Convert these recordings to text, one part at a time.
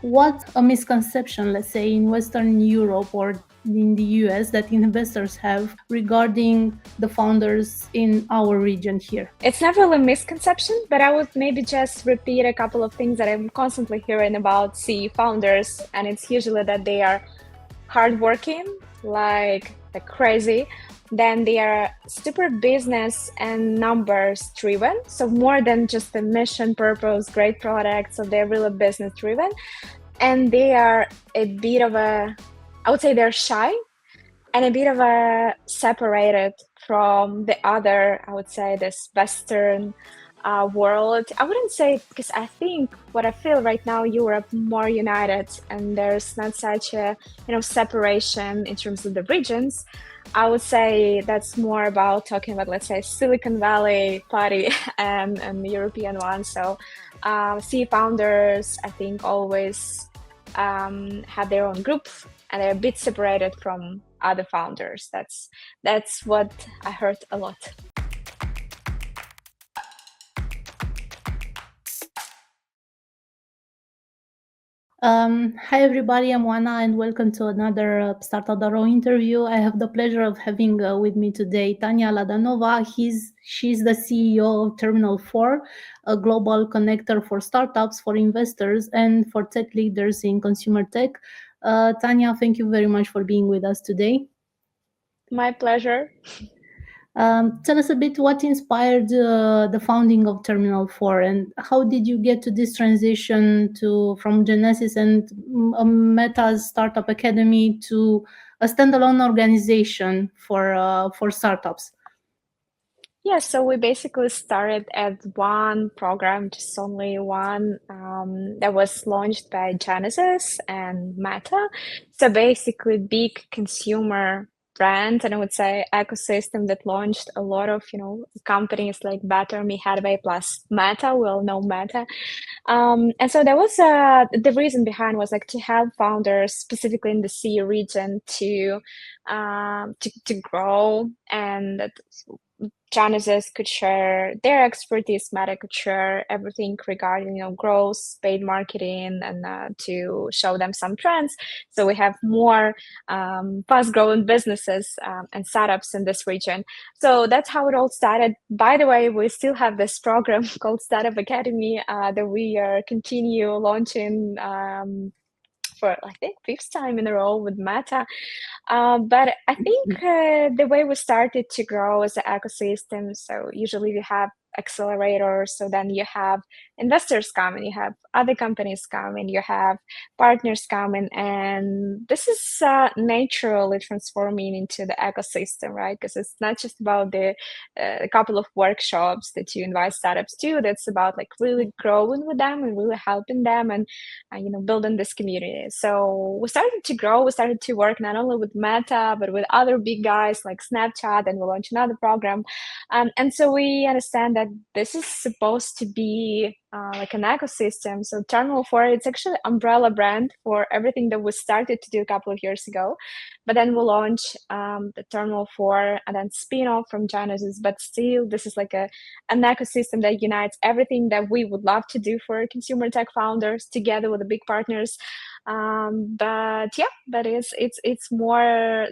what's a misconception, let's say, in Western Europe or in the US that investors have regarding the founders in our region here? It's not really a misconception, but I would maybe just repeat a couple of things that I'm constantly hearing about CE founders, and it's usually that they are hardworking, like crazy. Then they are super business and numbers driven. So more than just the mission, purpose, great product. So they're really business driven. And they are a bit of I would say they're shy and a bit of separated from the other, I would say, this Western world. I wouldn't say, because I think what I feel right now, Europe more united, and there's not such a separation in terms of the regions. I would say that's more about talking about, let's say, Silicon Valley party and the European one. So C founders, I think, always have their own group, and they're a bit separated from other founders. That's what I heard a lot. Hi everybody, I'm Oana and welcome to another Startup-urile interview. I have the pleasure of having with me today Tanya Ladanova. She's the CEO of TRMNL4, a global connector for startups, for investors, and for tech leaders in consumer tech. Tanya, thank you very much for being with us today. My pleasure. Tell us a bit what inspired the founding of TRMNL4, and how did you get to this transition from Genesis and Meta's Startup Academy to a standalone organization for startups? Yeah, so we basically started at one program, just only one, that was launched by Genesis and Meta. So basically big consumer brand, and I would say ecosystem that launched a lot of companies like Better Me, Hadway plus Meta. We all know Meta, and so that was the reason behind was like to help founders specifically in the CE region to grow, and that Genesis could share their expertise, Meta could share everything regarding growth, paid marketing, and to show them some trends. So we have more fast-growing businesses and startups in this region. So that's how it all started. By the way, we still have this program called Startup Academy that we are continue launching for I think 5th time in a row with Meta. But I think the way we started to grow as an ecosystem, so usually we have accelerators, so then you have investors come and you have other companies come and you have partners come in, and this is naturally transforming into the ecosystem, right? Because it's not just about the couple of workshops that you invite startups to. That's about like really growing with them and really helping them and building this community. So we started to grow. We started to work not only with Meta but with other big guys like Snapchat, and we launched another program, and so we understand that this is supposed to be like an ecosystem. So TRMNL4, it's actually umbrella brand for everything that we started to do a couple of years ago. But then we'll launch the TRMNL4 and then spin-off from Genesis. But still, this is like an ecosystem that unites everything that we would love to do for consumer tech founders together with the big partners. But it's more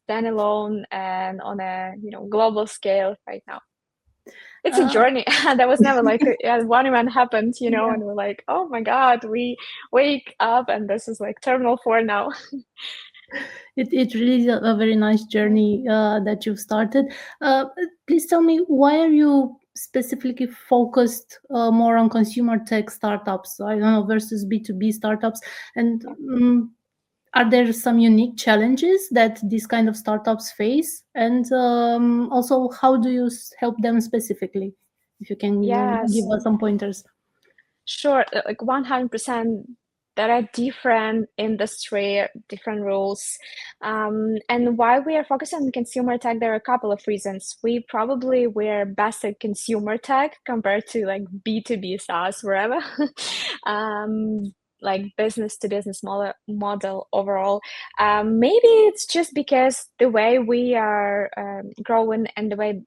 standalone and on a global scale right now. It's a journey. That was never like one event happened, and we're like, oh my God, we wake up and this is like TRMNL4 now. It really is a very nice journey that you've started. Please tell me, why are you specifically focused more on consumer tech startups, I don't know, versus B2B startups? And are there some unique challenges that these kind of startups face? And also, how do you help them specifically? If you can give us some pointers. Sure, like 100%. There are different industry, different rules. And why we are focused on consumer tech, there are a couple of reasons. We're best at consumer tech compared to like B2B SaaS, wherever. Like business to business model overall. Maybe it's just because the way we are growing and the way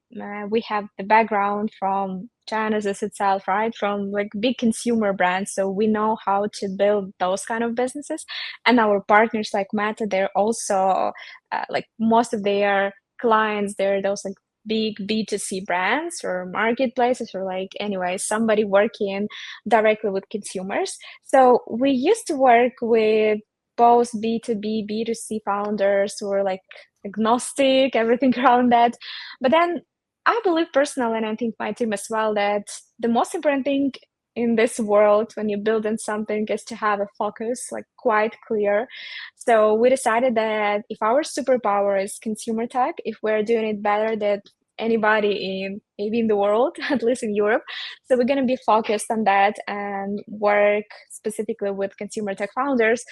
we have the background from Genesis itself, right? From like big consumer brands. So we know how to build those kind of businesses. And our partners like Meta, they're also like most of their clients, they're those like big B2C brands or marketplaces or like anyway, somebody working directly with consumers. So we used to work with both B2B, B2C founders who were like agnostic, everything around that. But then I believe personally, and I think my team as well, that the most important thing in this world when you build in something is to have a focus, like quite clear. So we decided that if our superpower is consumer tech, if we're doing it better than anybody in maybe in the world, at least in Europe, so we're going to be focused on that and work specifically with consumer tech founders.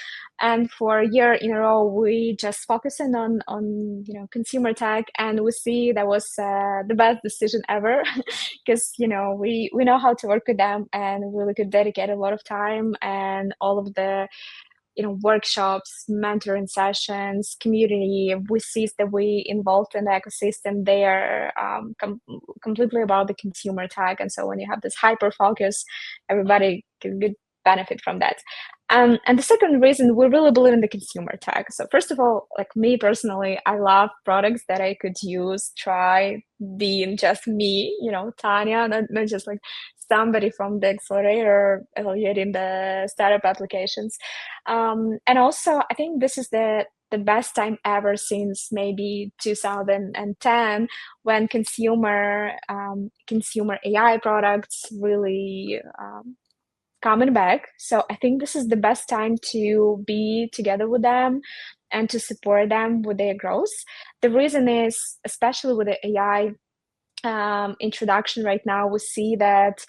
And for a year in a row, we just focusing on consumer tech, and we see that was the best decision ever because we know how to work with them, and we could dedicate a lot of time and all of the workshops, mentoring sessions, community. We see that we involved in the ecosystem. They are completely about the consumer tech, and so when you have this hyper focus, everybody can get benefit from that. And the second reason, we really believe in the consumer tech. So first of all, like me personally, I love products that I could use, try, being just me, Tanya, not just like somebody from the accelerator evaluating the startup applications. And also, I think this is the best time ever since maybe 2010 when consumer AI products really coming back. So I think this is the best time to be together with them and to support them with their growth. The reason is, especially with the AI introduction right now, we see that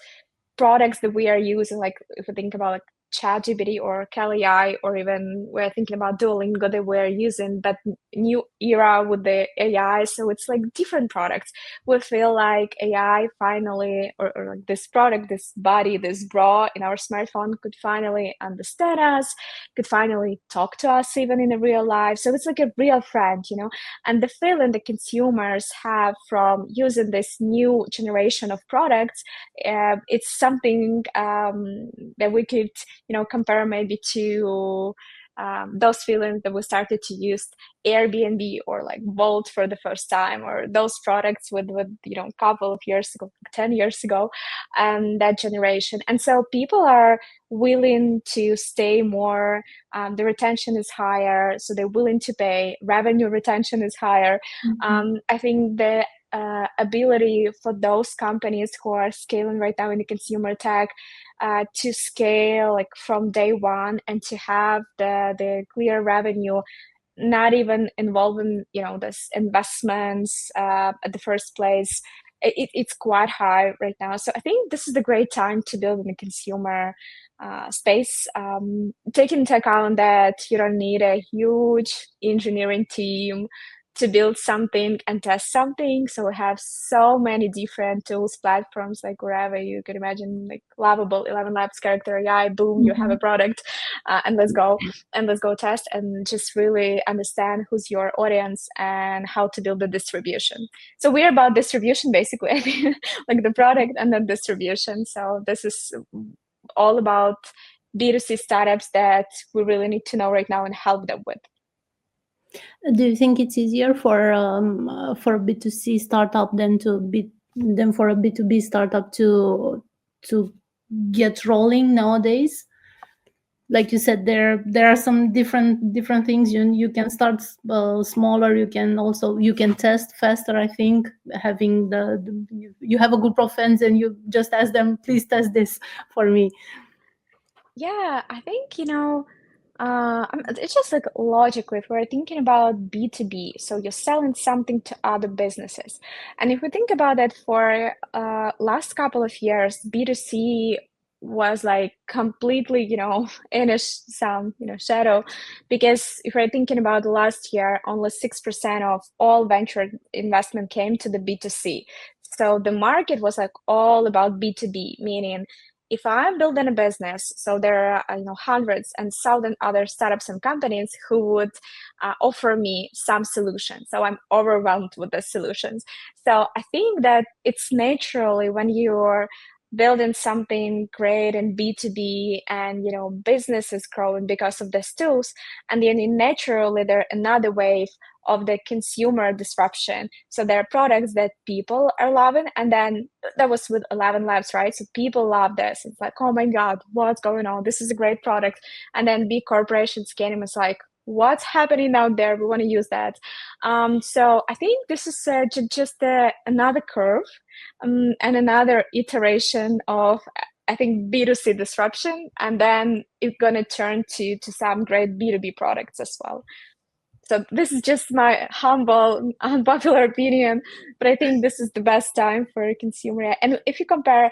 products that we are using, like if we think about like ChatGPT or Kelly AI, or even we're thinking about Duolingo that we're using, but new era with the AI. So it's like different products. We feel like AI finally, or like this product, this body, this bra in our smartphone could finally understand us, could finally talk to us even in a real life. So it's like a real friend, and the feeling the consumers have from using this new generation of products, it's something that we could compare maybe to those feelings that we started to use Airbnb or like Bolt for the first time, or those products with a couple of years ago, 10 years ago, and that generation. And so people are willing to stay more. The retention is higher, so they're willing to pay. Revenue retention is higher. I think the ability for those companies who are scaling right now in the consumer tech to scale like from day one and to have the clear revenue, not even involving this investments at the first place, it's quite high right now. So I think this is the great time to build in the consumer space, taking into account that you don't need a huge engineering team to build something and test something. So we have so many different tools, platforms, like wherever you could imagine, like Lovable, 11 Labs, Character AI, boom, you have a product, and let's go test and just really understand who's your audience and how to build the distribution. So we're about distribution, basically, like the product and then distribution. So this is all about B2C startups that we really need to know right now and help them with. Do you think it's easier for a B2C startup than for a B2B startup to get rolling nowadays? Like you said, there are some different things. You can start smaller. You can test faster. I think having you have a group of friends and you just ask them, please test this for me. Yeah, I think it's just like logically, if we're thinking about B2B, so you're selling something to other businesses, and if we think about it for last couple of years, B2C was like completely in some shadow, because if we're thinking about the last year, only 6% of all venture investment came to the B2C. So the market was like all about B2B, meaning if I'm building a business, so there are hundreds and thousands other startups and companies who would offer me some solutions. So I'm overwhelmed with the solutions. So I think that it's naturally when you're building something great in B2B and business is growing because of these tools, and then naturally there's another wave of the consumer disruption. So there are products that people are loving, and then that was with 11 Labs, right? So people love this. It's like, oh my God, what's going on? This is a great product. And then big corporations came and it's like, what's happening out there? We want to use that. So I think this is just another curve and another iteration of, I think, B2C disruption, and then it's going to turn to some great B2B products as well. So this is just my humble, unpopular opinion, but I think this is the best time for consumer. And if you compare,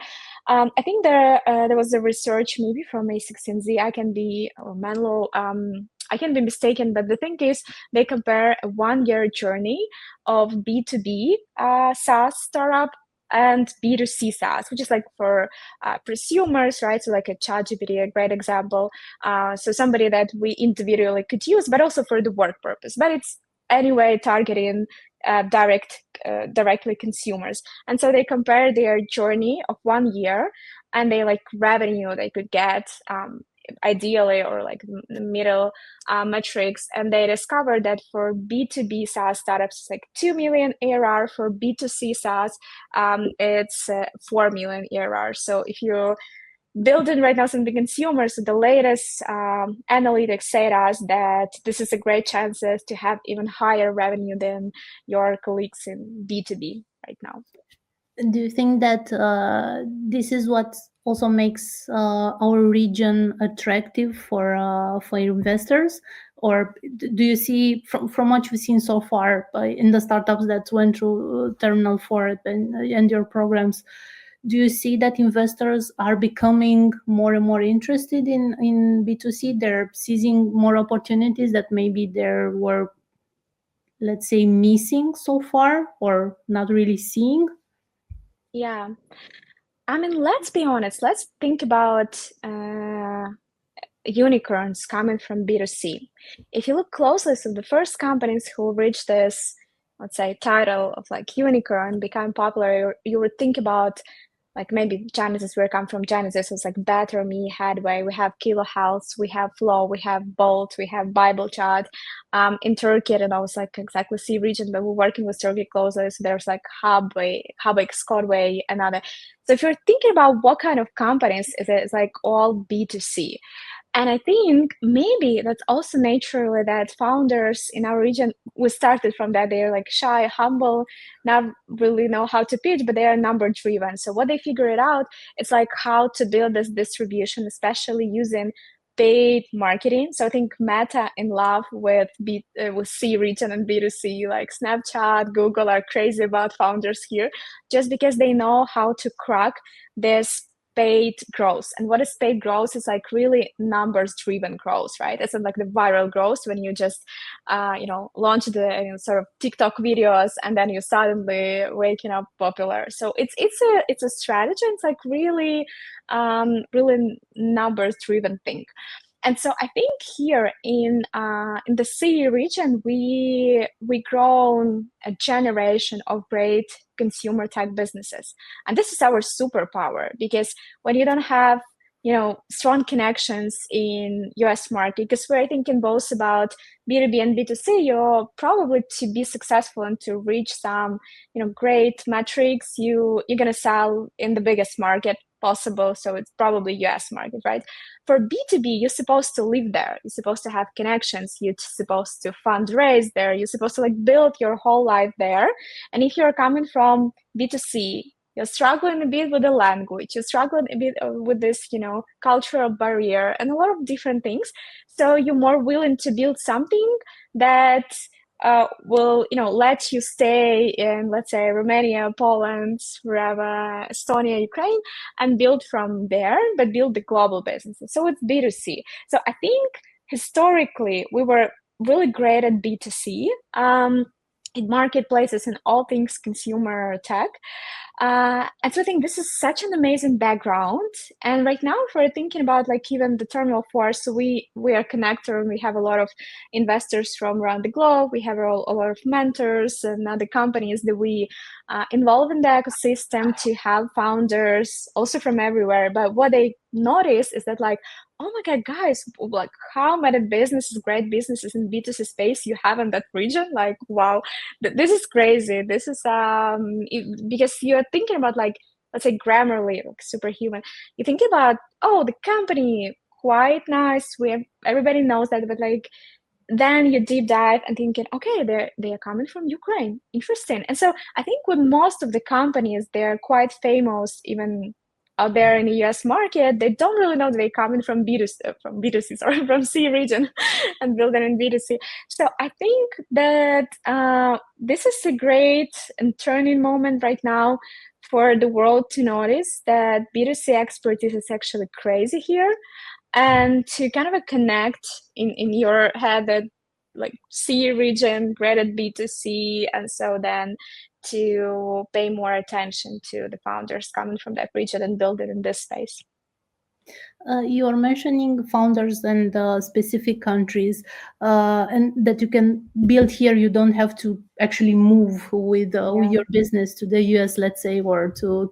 I think there was a research maybe from A16Z. I can be or Menlo. I can be mistaken, but the thing is, they compare a 1-year journey of B2B SaaS startup and B2C SaaS, which is like for prosumers, right? So like a ChatGPT, a great example. So somebody that we individually could use, but also for the work purpose. But it's anyway targeting directly consumers. And so they compare their journey of 1 year and they like revenue they could get ideally, or like the middle metrics, and they discovered that for B2B SaaS startups, it's like 2 million ARR. For B2C SaaS, it's 4 million ARR. So if you're building right now something consumers, the latest analytics say to us that this is a great chances to have even higher revenue than your colleagues in B2B right now. Do you think that this is what also makes our region attractive for investors? Or do you see, from what you've seen so far in the startups that went through TRMNL4 and your programs, do you see that investors are becoming more and more interested in B2C? They're seizing more opportunities that maybe there were, let's say, missing so far or not really seeing? Yeah. I mean, let's be honest. Let's think about unicorns coming from B2C. If you look closely, so the first companies who reached this, let's say, title of like unicorn, become popular, you would think about like maybe Genesis, where I come from. Genesis was like Better Me, Headway. We have Kilo Health, we have Flow, we have Bolt, we have Bible Chat. In Turkey, I don't know, it's like exactly C region, but we're working with Turkey closely. So there's like Hubway, Scotway, another. So if you're thinking about what kind of companies is it, it's like all B2C. And I think maybe that's also naturally that founders in our region, we started from that. They're like shy, humble, not really know how to pitch, but they are number driven. So what they figured out, it's like how to build this distribution, especially using paid marketing. So I think Meta in love with C region and B2C, like Snapchat, Google are crazy about founders here, just because they know how to crack this paid growth. And what is paid growth is like really numbers driven growth, right? It's like the viral growth when you just launch the sort of TikTok videos and then you suddenly waking up popular. So it's a strategy. It's like really numbers driven thing. And so I think here in the C region, we grown a generation of great consumer tech businesses, and this is our superpower, because when you don't have strong connections in US market, because we're thinking both about B2B and B2C, you're probably to be successful and to reach some great metrics, you're gonna sell in the biggest market possible. So it's probably US market, right? For B2B, you're supposed to live there. You're supposed to have connections. You're supposed to fundraise there. You're supposed to like build your whole life there. And if you're coming from B2C, you're struggling a bit with the language. You're struggling a bit with this, cultural barrier and a lot of different things. So you're more willing to build something that will let you stay in, let's say, Romania, Poland, wherever, Estonia, Ukraine, and build from there, but build the global businesses. So it's B2C. So I think historically we were really great at B2C in marketplaces and all things consumer tech. And so I think this is such an amazing background. And right now, if we're thinking about like even the TRMNL4, so we are connector and we have a lot of investors from around the globe. We have a lot of mentors and other companies that we involve in the ecosystem to have founders also from everywhere. But what they notice is that like, oh my God, guys, like how many businesses, great businesses in B2C space you have in that region? Like, wow, this is crazy. This is because you're thinking about like, let's say Grammarly, like superhuman. You think about, oh, the company, quite nice. Everybody knows that, but like, then you deep dive and thinking, okay, they are coming from Ukraine. Interesting. And so I think with most of the companies, they're quite famous, even out there in the US market, they don't really know they're coming from B2C, sorry, from C region and building in B2C. So I think that this is a great and turning moment right now for the world to notice that B2C expertise is actually crazy here, and to kind of connect in your head that like C region, great at B2C, and so then to pay more attention to the founders coming from that region and build it in this space. You are mentioning founders and specific countries, and that you can build here. You don't have to actually move with your business to the US, let's say, or to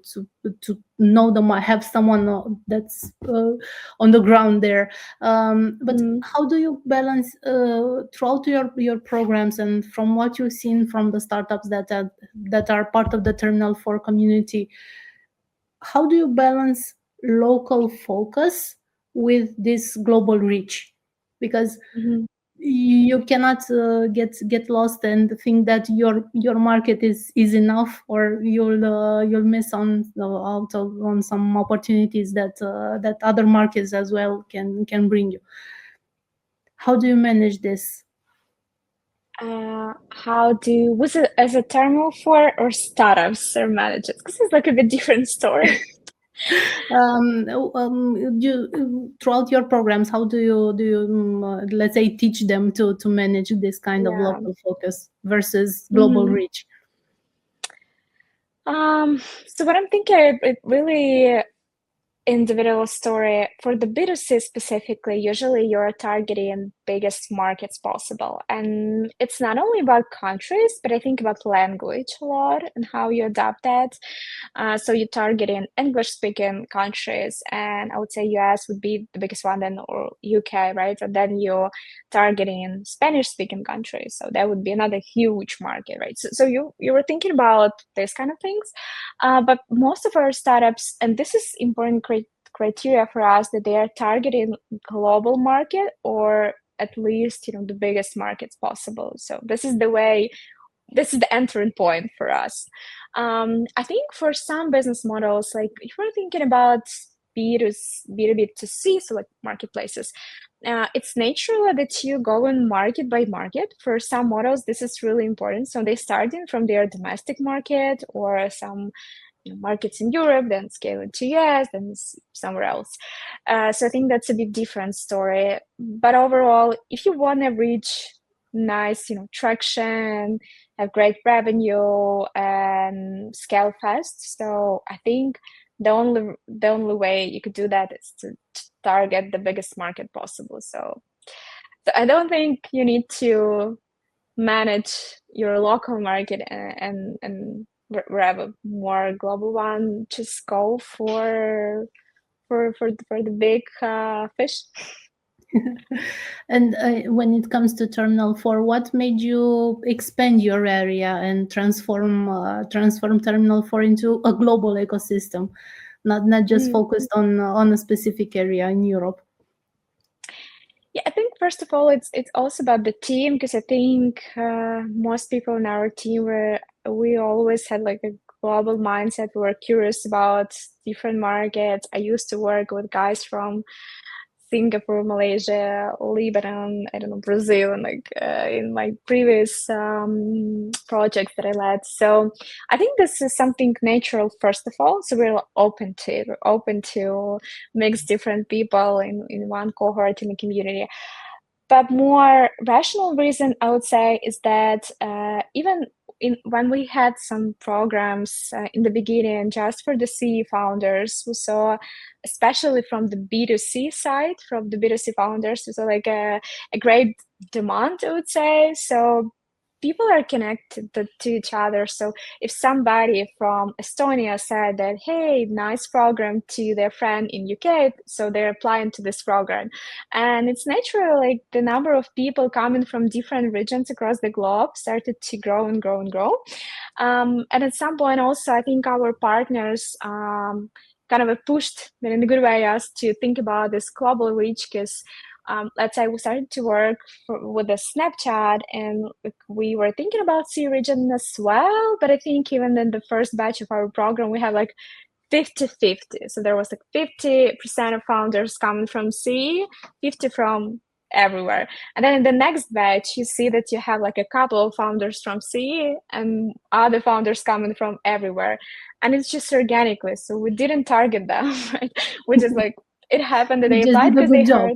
know them, have someone that's on the ground there. But how do you balance throughout your programs, and from what you've seen from the startups that are part of the TRMNL4 community? How do you balance local focus with this global reach? Because you cannot get lost and think that your market is enough, or you'll miss out on some opportunities that other markets as well can bring you. How do you manage this? Was it as a TRMNL4 or startups or managers? Because it's like a bit different story. Throughout your programs, how do you let's say teach them to manage this kind of local focus versus global reach? So what I'm thinking, it really individual story. For the B2C specifically, usually you're targeting biggest markets possible. And it's not only about countries, but I think about language a lot and how you adapt that. So you're targeting English-speaking countries, and I would say US would be the biggest one, then or UK, right? And then you're targeting Spanish-speaking countries. So that would be another huge market, right? So you were thinking about this kind of things. But most of our startups, and this is important criteria for us, that they are targeting global market, or at least the biggest markets possible. So this is the entering point for us. I think for some business models, like if we're thinking about B2B2C, so like marketplaces, it's natural that you go in market by market. For some models, this is really important. So they starting from their domestic market, or some markets in Europe, then scale it to US, then somewhere else. So I think that's a bit different story. But overall, if you want to reach nice, traction, have great revenue, and scale fast, so I think the only way you could do that is to target the biggest market possible. So I don't think you need to manage your local market and grab a more global one. Just go for the big fish. And when it comes to TRMNL4, what made you expand your area and transform TRMNL4 into a global ecosystem, not just focused on a specific area in Europe? Yeah, I think first of all, it's also about the team, because I think most people in our team we always had like a global mindset. We were curious about different markets. I used to work with guys from Singapore, Malaysia, Lebanon, I don't know, Brazil, and like in my previous projects that I led. So I think this is something natural, first of all. So we're open to mix different people in one cohort in the community. But more rational reason, I would say, is that even when we had some programs in the beginning just for the CE founders, we saw, especially from the B2C side, from the B2C founders, we saw like a great demand, I would say. So people are connected to each other. So if somebody from Estonia said that, hey, nice program, to their friend in UK, so they're applying to this program. And it's natural, like the number of people coming from different regions across the globe started to grow and grow and grow. And at some point also, I think our partners kind of pushed, but in a good way, us to think about this global reach, because let's say we started to work with the Snapchat, and we were thinking about CE region as well. But I think even in the first batch of our program, we had like 50-50. So there was like 50% of founders coming from CE, 50 from everywhere. And then in the next batch, you see that you have like a couple of founders from CE and other founders coming from everywhere. And it's just organically. So we didn't target them, right? We just like, it happened that they applied because they heard.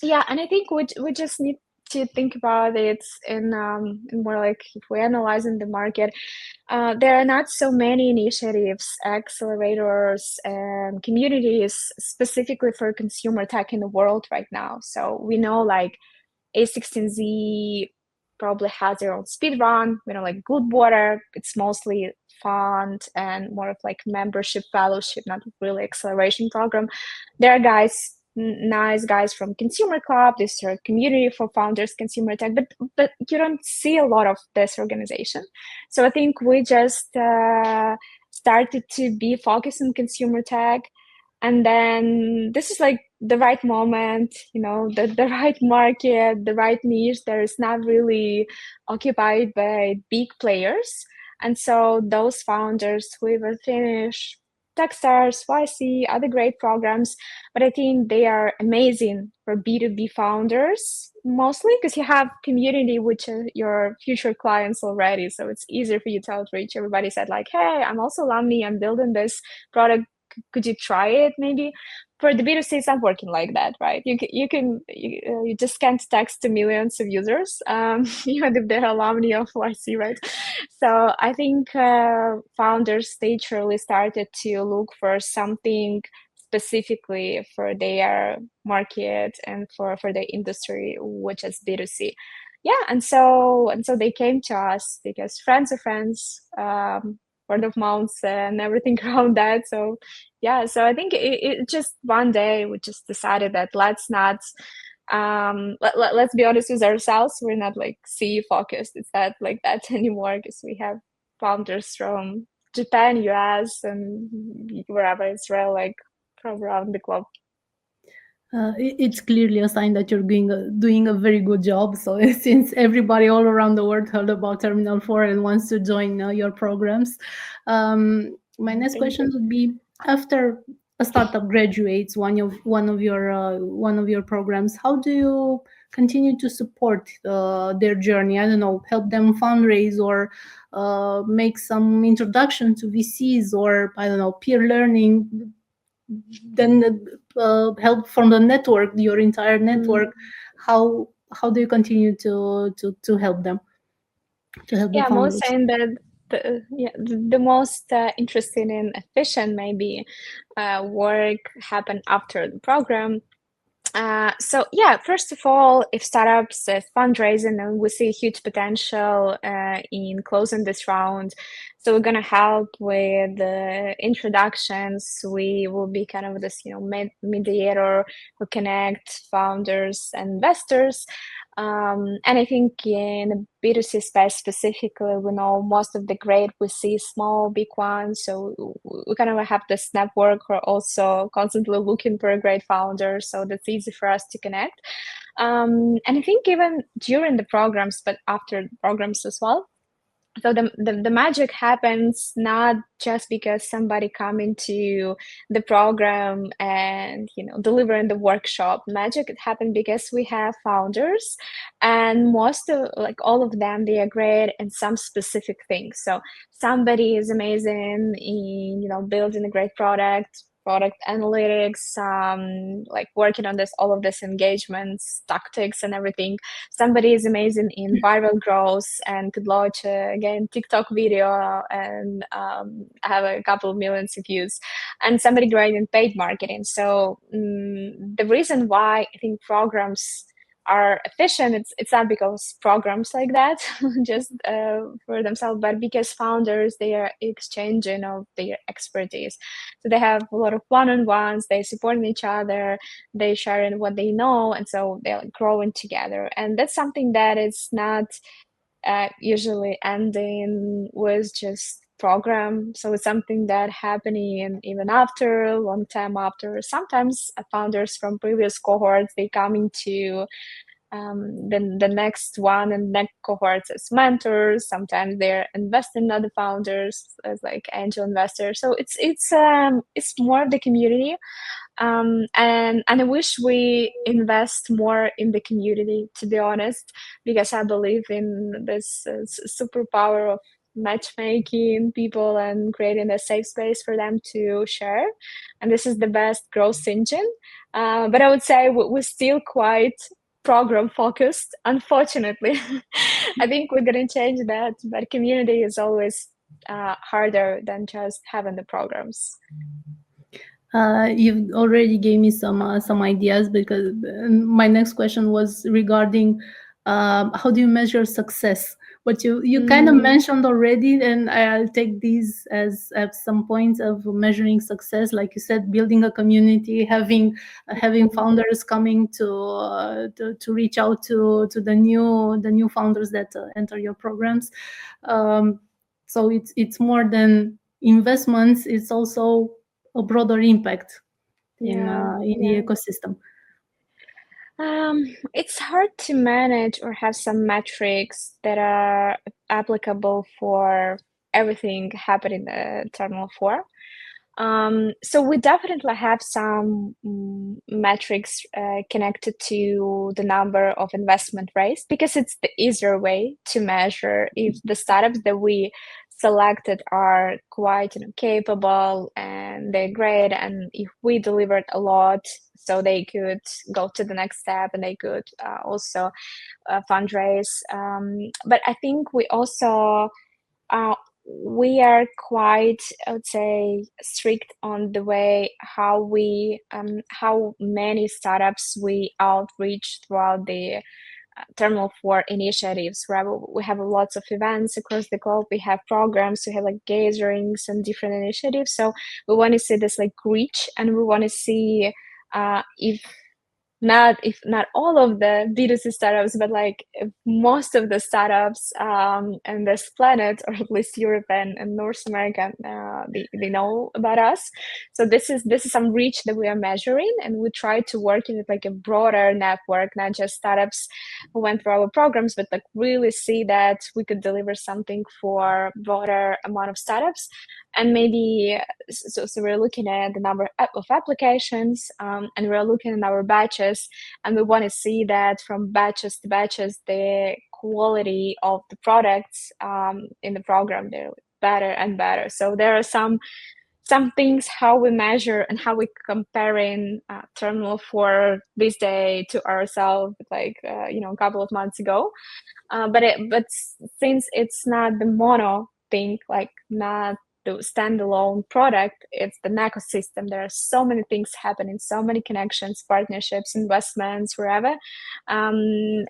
Yeah, and I think we just need to think about it in more like, if we're analyzing the market, there are not so many initiatives, accelerators, and communities specifically for consumer tech in the world right now. So we know like A16Z probably has their own speed run. We know like Goodwater, it's mostly fund and more of like membership fellowship, not really acceleration program. There are guys, nice guys from Consumer Club. This is a community for founders, consumer tech, but you don't see a lot of this organization. So I think we just started to be focused on consumer tech. And then this is like the right moment, you know, the right market, the right niche that is not really occupied by big players. And so those founders who even finish Techstars, YC, other great programs, but I think they are amazing for B2B founders, mostly because you have community, which are your future clients already. So it's easier for you to outreach. Everybody said like, hey, I'm also alumni, I'm building this product. Could you try it maybe? For the B2C, it's not working like that, right? You just can't text to millions of users, even if they're alumni of YC, right? So I think founders naturally started to look for something specifically for their market and for the industry, which is B2C. Yeah, and so they came to us because friends of friends, word of mouth and everything around that. So yeah, so I think it just one day we just decided that let's not let's be honest with ourselves, we're not like CE focused. It's not like that anymore, because we have founders from Japan, US, and wherever, Israel, like from around the globe. It's clearly a sign that you're doing a very good job. So since everybody all around the world heard about TRMNL4 and wants to join your programs, my next question would be: after a startup graduates one of your programs, how do you continue to support their journey? I don't know, help them fundraise, or make some introduction to VCs, or I don't know, peer learning. Then help from the network, your entire network. How do you continue to help them, to help the founders? Most saying that the most interesting and efficient maybe work happen after the program. So yeah, first of all, if startups fundraising, and we see huge potential in closing this round, so we're gonna help with the introductions. We will be kind of this, mediator who connect founders and investors. And I think in the B2C space specifically, we know most of the great, we see small, big ones. So we kind of have this network. We're also constantly looking for a great founder. So that's easy for us to connect. And I think even during the programs, but after the programs as well. So the magic happens not just because somebody come into the program and delivering the workshop. Magic happened because we have founders, and most of all of them, they are great in some specific things. So somebody is amazing in building a great product. product analytics, like working on all of this engagements, tactics and everything. Somebody is amazing in viral growth and could launch again TikTok video and have a couple of millions of views, and somebody great in paid marketing. So the reason why I think programs are efficient, it's not because programs like that just for themselves, but because founders, they are exchanging of their expertise. So they have a lot of one-on-ones, they supporting each other, they sharing what they know, and so they're growing together. And that's something that is not usually ending with just program. So it's something that happening even after, a long time after. Sometimes founders from previous cohorts, they come into the next one and next cohorts as mentors. Sometimes they're investing in other founders as like angel investors. So it's more of the community. And I wish we invest more in the community, to be honest, because I believe in this superpower of matchmaking people and creating a safe space for them to share. And this is the best growth engine. But I would say we're still quite program focused, unfortunately. I think we're going to change that, but community is always harder than just having the programs. You've already gave me some ideas, because my next question was regarding how do you measure success? But you kind of mentioned already, and I'll take these as some points of measuring success. Like you said, building a community, having founders coming to reach out to the new founders that enter your programs. So it's more than investments; it's also a broader impact in the ecosystem. It's hard to manage or have some metrics that are applicable for everything happening in TRMNL4. So we definitely have some metrics connected to the number of investment raised, because it's the easier way to measure if the startups that we selected are quite capable and they're great, and if we delivered a lot, so they could go to the next step and they could also fundraise. But I think we also we are quite, I would say, strict on the way how many startups we outreach throughout the TRMNL4 initiatives, where we have lots of events across the globe. We have programs, we have like gatherings and different initiatives. So we want to see this like reach, and we want to see if not all of the B2C startups, but like most of the startups on this planet, or at least Europe and North America, they know about us. So this is some reach that we are measuring, and we try to work in like a broader network, not just startups who went through our programs, but like really see that we could deliver something for broader amount of startups. And maybe so we're looking at the number of applications, and we're looking at our batches, and we want to see that from batches to batches, the quality of the products in the program, they're better and better. So there are some things how we measure and how we comparing TRMNL4 this day to ourselves like a couple of months ago. But since it's not the mono thing, like not the standalone product, it's the ecosystem. There are so many things happening, so many connections, partnerships, investments, wherever, and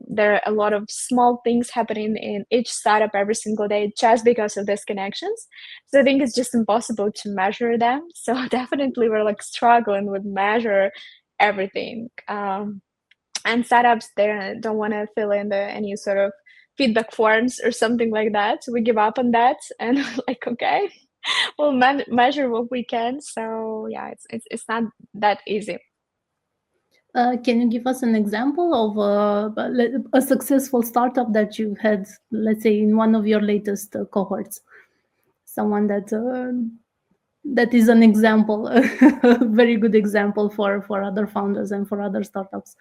there are a lot of small things happening in each startup every single day just because of these connections. So I think it's just impossible to measure them. So definitely we're like struggling with measure everything. And startups, they don't want to fill in any sort of feedback forms or something like that. So we give up on that, and like, okay, we'll measure what we can. So yeah, it's not that easy. Can you give us an example of a successful startup that you had, let's say, in one of your latest cohorts? Someone that is an example, a very good example for other founders and for other startups.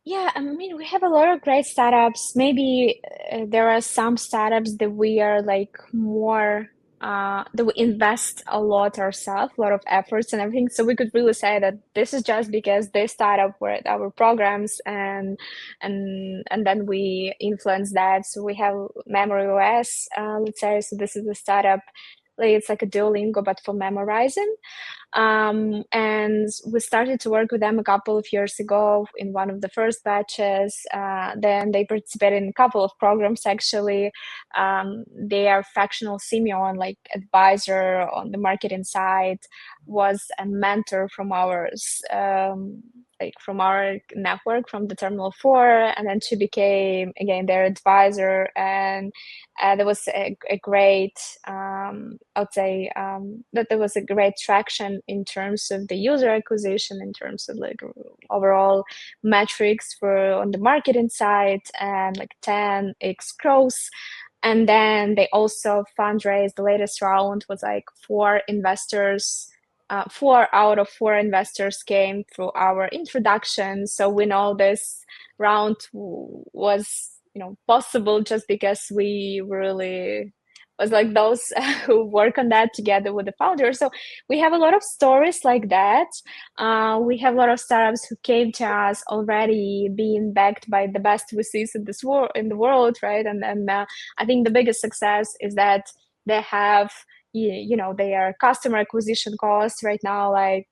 Yeah, I mean, we have a lot of great startups. Maybe there are some startups that we are like more that we invest a lot ourselves, a lot of efforts and everything. So we could really say that this is just because they start up with our programs and then we influence that. So we have Memory OS, let's say. So this is a startup. It's like a Duolingo, but for memorizing. And we started to work with them a couple of years ago in one of the first batches. Then they participated in a couple of programs, actually. They are fractional Simeon, like advisor on the marketing side, was a mentor from ours, like from our network, from the TRMNL4, and then she became, again, their advisor. And there was a great, I would say, that there was a great traction in terms of the user acquisition, in terms of like overall metrics for on the marketing side, and like 10x growth. And then they also fundraised. The latest round was like 4 investors. 4 out of 4 investors came through our introduction. So we know this round was, possible just because we really was like those who work on that together with the founder. So we have a lot of stories like that. We have a lot of startups who came to us already being backed by the best VCs in the world, right? And then I think the biggest success is that they have, their customer acquisition cost right now, like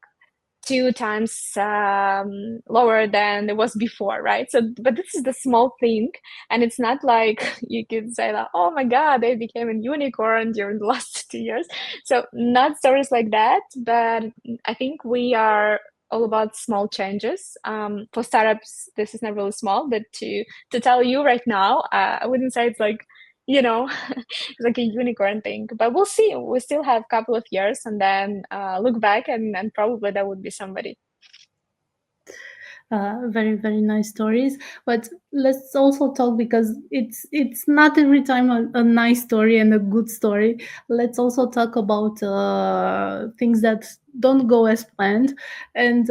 2 times lower than it was before, right? So, but this is the small thing, and it's not like you could say that, oh my God, they became a unicorn during the last 2 years. So not stories like that, but I think we are all about small changes. For startups, this is not really small, but to tell you right now, I wouldn't say it's like, it's like a unicorn thing, but we'll see. We still have a couple of years, and then look back, and probably that would be somebody. Very, very nice stories. But let's also talk, because it's not every time a nice story and a good story. Let's also talk about things that don't go as planned. And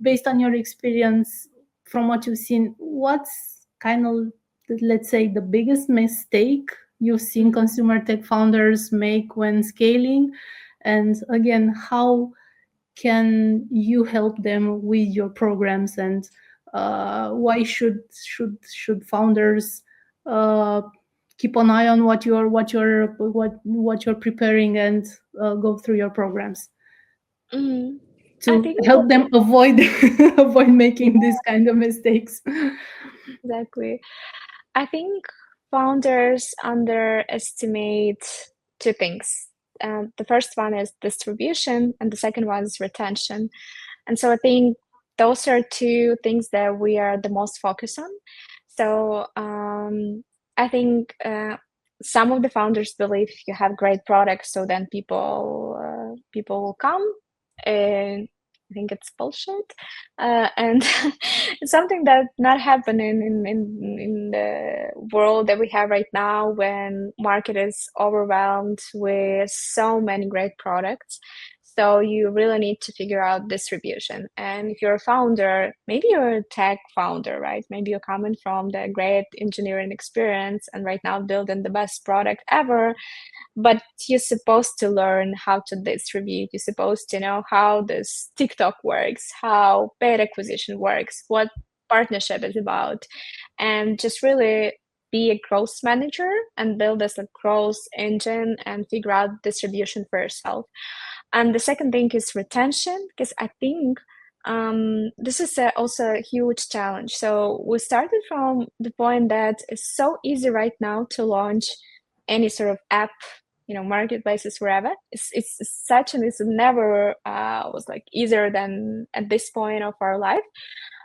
based on your experience, from what you've seen, what's kind of, let's say, the biggest mistake you've seen consumer tech founders make when scaling? And again, how can you help them with your programs? And why should founders keep an eye on what you're preparing, and go through your programs to help them avoid making these kind of mistakes? Exactly. I think founders underestimate 2 things. The first one is distribution, and the second one is retention. And so I think those are 2 things that we are the most focused on. So I think some of the founders believe you have great products, so then people will come. And I think it's bullshit, and it's something that's not happening in the world that we have right now, when market is overwhelmed with so many great products. So you really need to figure out distribution. And if you're a founder, maybe you're a tech founder, right? Maybe you're coming from the great engineering experience and right now building the best product ever. But you're supposed to learn how to distribute. You're supposed to know how this TikTok works, how paid acquisition works, what partnership is about, and just really be a growth manager and build as a growth engine and figure out distribution for yourself. And the second thing is retention, because I think this is also a huge challenge. So we started from the point that it's so easy right now to launch any sort of app, marketplaces, wherever. It's such, and it's never was like easier than at this point of our life.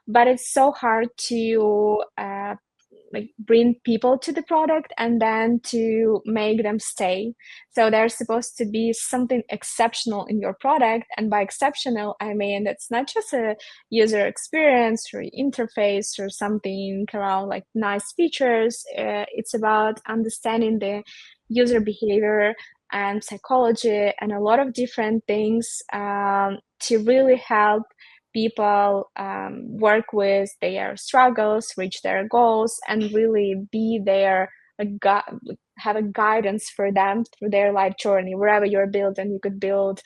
But it's so hard to like bring people to the product and then to make them stay. So there's supposed to be something exceptional in your product. And by exceptional, I mean, it's not just a user experience or interface or something around like nice features. It's about understanding the user behavior and psychology and a lot of different things to really help people work with their struggles, reach their goals, and really be there, have a guidance for them through their life journey. Wherever you're building, you could build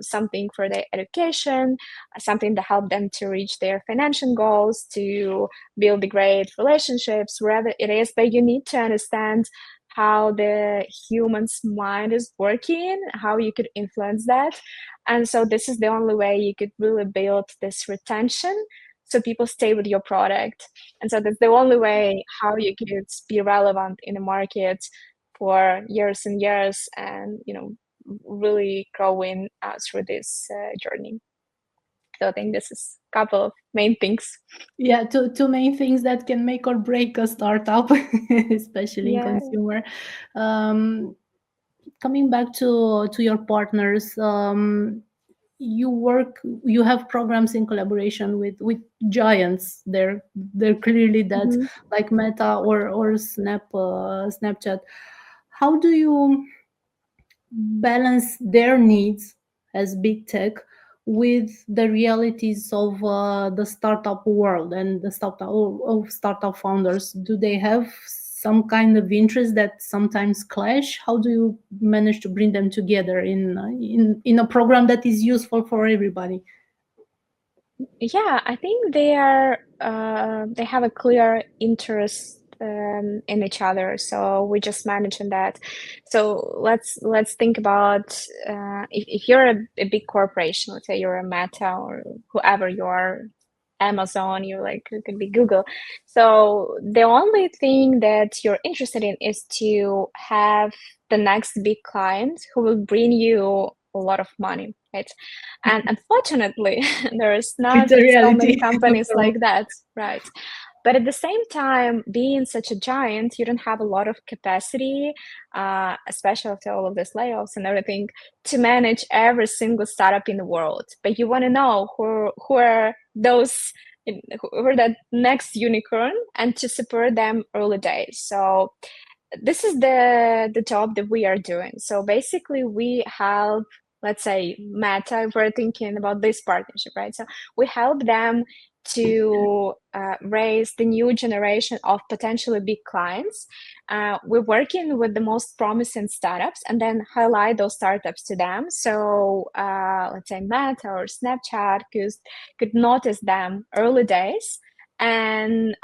something for their education, something to help them to reach their financial goals, to build great relationships, wherever it is. But you need to understand how the human's mind is working, how you could influence that. And so this is the only way you could really build this retention, so people stay with your product. And so that's the only way how you could be relevant in the market for years and years, and really growing through this journey. So I think this is a couple of main things. Yeah, two main things that can make or break a startup, especially in consumer. Coming back to your partners, you have programs in collaboration with giants. They're clearly that, like Meta or Snapchat. How do you balance their needs as big tech with the realities of the startup world and the startup founders? Do they have some kind of interest that sometimes clash? How do you manage to bring them together in a program that is useful for everybody? Yeah, I think they have a clear interest in each other. So we just mentioned that. So let's think about if you're a big corporation, let's say you're a Meta or whoever you are, Amazon, you could be Google. So the only thing that you're interested in is to have the next big client who will bring you a lot of money, right? And unfortunately, there's not so many companies like that, right? But at the same time, being such a giant, you don't have a lot of capacity, especially after all of these layoffs and everything, to manage every single startup in the world. But you want to know who are those, who are that next unicorn, and to support them early days. So this is the job that we are doing. So basically, we help, let's say, Meta, we're thinking about this partnership, right? So we help them to raise the new generation of potentially big clients. We're working with the most promising startups and then highlight those startups to them. So let's say Meta or Snapchat could notice them early days and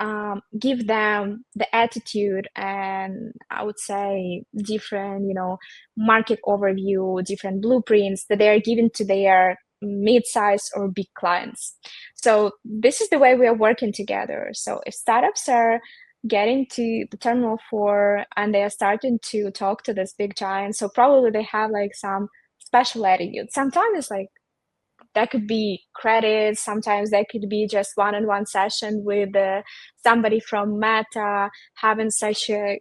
give them the attitude and I would say different, market overview, different blueprints that they are giving to their mid-size or big clients. So this is the way we are working together. So if startups are getting to the TRMNL4 and they are starting to talk to this big giant, so probably they have some special attitude. Sometimes it's that could be credits, sometimes that could be just one-on-one session with somebody from Meta, having such a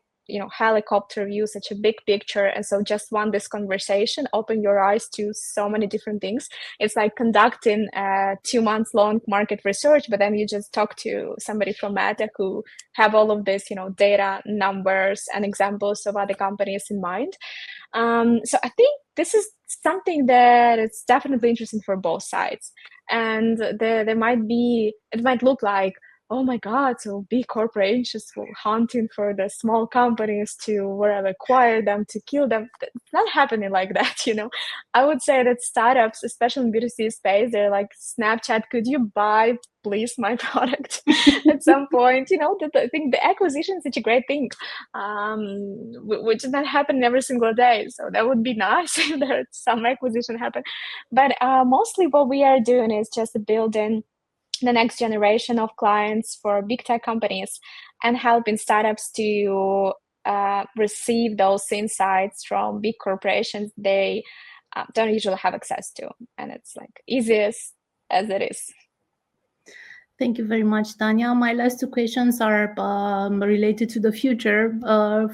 helicopter view, such a big picture. And so just this conversation open your eyes to so many different things. It's like conducting a 2 months long market research, but then you just talk to somebody from Meta who have all of this data, numbers, and examples of other companies in mind. So I think this is something that it's definitely interesting for both sides. And it might look like, oh my God, so big corporations hunting for the small companies to acquire them, to kill them. It's not happening like that, I would say that startups, especially in B2C space, they're like, Snapchat, could you buy, please, my product at some point? I think the acquisition is such a great thing, which is not happening every single day. So that would be nice if there's some acquisition happen. But mostly what we are doing is just building the next generation of clients for big tech companies and helping startups to receive those insights from big corporations they don't usually have access to. And it's easiest as it is. Thank you very much, Tanya. My last two questions are related to the future.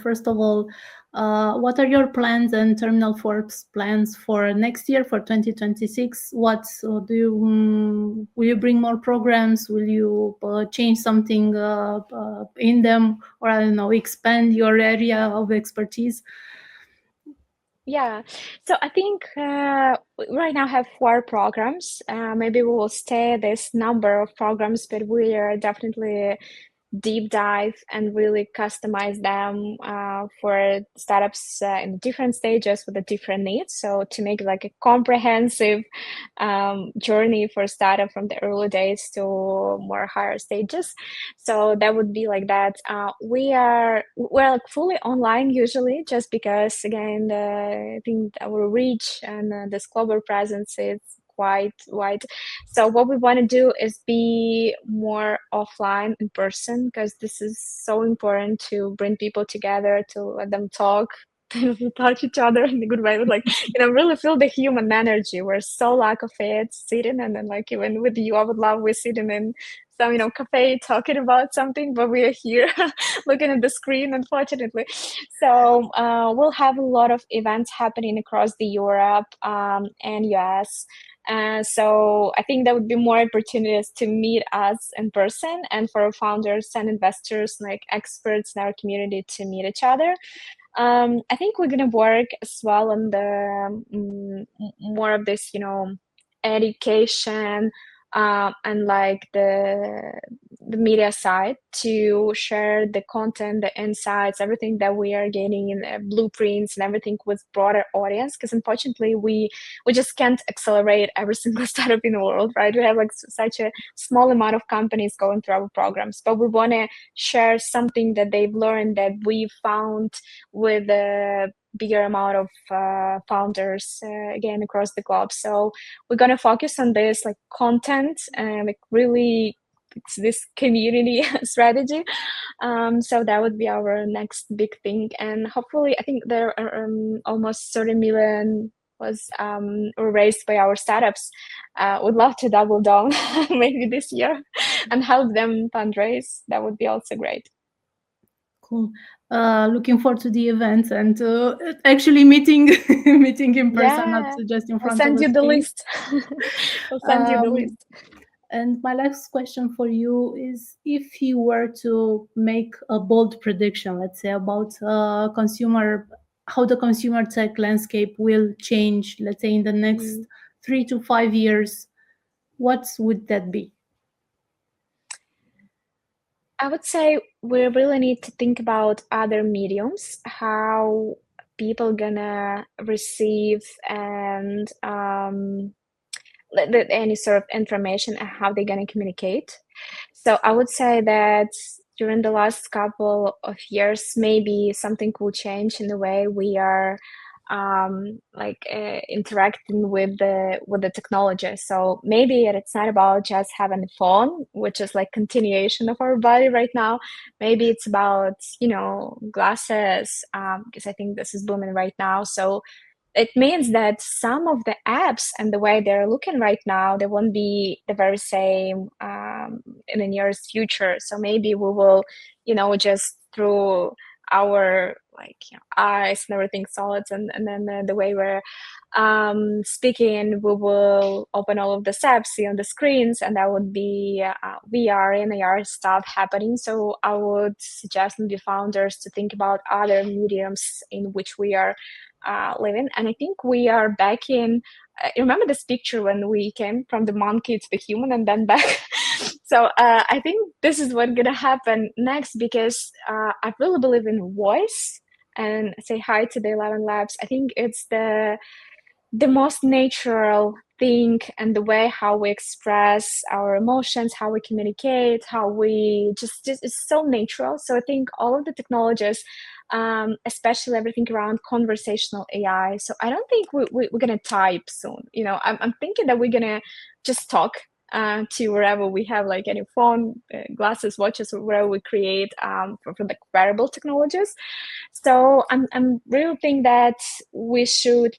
First of all, what are your plans and TRMNL4's plans for next year, for 2026? What will you bring more programs? Will you change something in them, or I don't know, expand your area of expertise? Yeah, so I think right now have 4 programs. Maybe we will stay this number of programs, but we are definitely deep dive and really customize them for startups in different stages with the different needs. So to make like a comprehensive journey for startup from the early days to more higher stages. So that would be like that. We're like fully online usually, just because again I think our reach and this global presence is quite wide. So what we want to do is be more offline in person, because this is so important to bring people together, to let them talk, to touch each other in a good way, like really feel the human energy. We're so lack of it sitting, and then like even with you, I would love we're sitting in some cafe talking about something, but we are here looking at the screen, unfortunately. So we'll have a lot of events happening across the Europe and US. So I think there would be more opportunities to meet us in person, and for founders and investors, like experts in our community, to meet each other. I think we're gonna work as well on the more of this, education and like the media side, to share the content, the insights, everything that we are gaining in the blueprints and everything with broader audience. Because unfortunately, we just can't accelerate every single startup in the world, right? We have like such a small amount of companies going through our programs, but we want to share something that they've learned, that we found with a bigger amount of founders again across the globe. So we're going to focus on this like content and like really this community strategy. So that would be our next big thing, and hopefully I think there are almost 30 million was raised by our startups. Would love to double down maybe this year and help them fundraise. That would be also great. Cool. Looking forward to the events and actually meeting in person, not just in front of I'll send a you the screen. list. I'll send you the list. And my last question for you is, if you were to make a bold prediction, let's say, about how the consumer tech landscape will change, let's say in the next 3 to 5 years, what would that be? I would say we really need to think about other mediums, how people gonna receive and any sort of information, and how they're gonna communicate. So I would say that during the last couple of years, maybe something will change in the way we are interacting with the technology. So maybe it's not about just having a phone, which is like continuation of our body right now. Maybe it's about glasses, because I think this is booming right now. So it means that some of the apps and the way they're looking right now, they won't be the very same in the nearest future. So maybe we will, just through our eyes and everything solids, and then the way we're speaking, we will open all of the apps, see on the screens, and that would be VR and AR stuff happening. So I would suggest maybe founders to think about other mediums in which we are living. And I think we are back in remember this picture when we came from the monkey to the human and then back? So I think this is what's gonna happen next, because I really believe in voice. And say hi to the 11 Labs. I think it's the most natural thing, and the way how we express our emotions, how we communicate, how we just is so natural. So I think all of the technologies, especially everything around conversational AI. So I don't think we're gonna type soon. I'm thinking that we're gonna just talk to wherever we have like any phone, glasses, watches, or wherever we create for the wearable technologies. So I'm really think that we should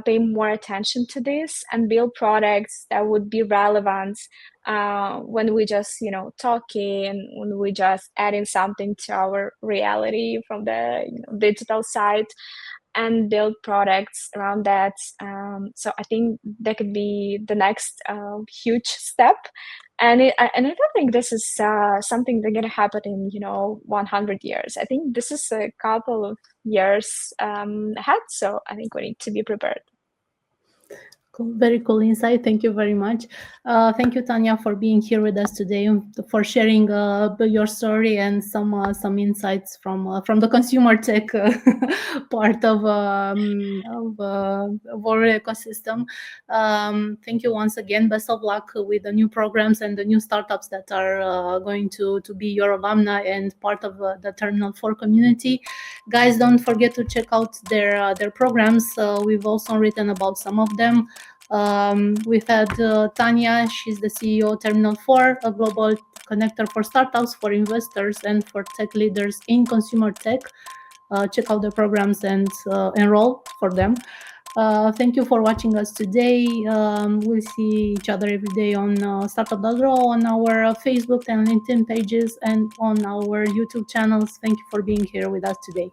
pay more attention to this and build products that would be relevant when we just talking, when we just adding something to our reality from the digital side, and build products around that. So I think that could be the next huge step. And I don't think this is something that's going to happen in 100 years. I think this is a couple of years ahead. So I think we need to be prepared. Cool. Very cool insight. Thank you very much. Thank you, Tanya, for being here with us today, for sharing your story and some insights from the consumer tech part of our ecosystem. Thank you once again. Best of luck with the new programs and the new startups that are going to be your alumni and part of the TRMNL4 community. Guys, don't forget to check out their programs. We've also written about some of them. We've had Tanya, she's the CEO of TRMNL4, a global connector for startups, for investors, and for tech leaders in consumer tech. Check out the programs and enroll for them. Thank you for watching us today. We'll see each other every day on startup.ro, on our Facebook and LinkedIn pages, and on our YouTube channels. Thank you for being here with us today.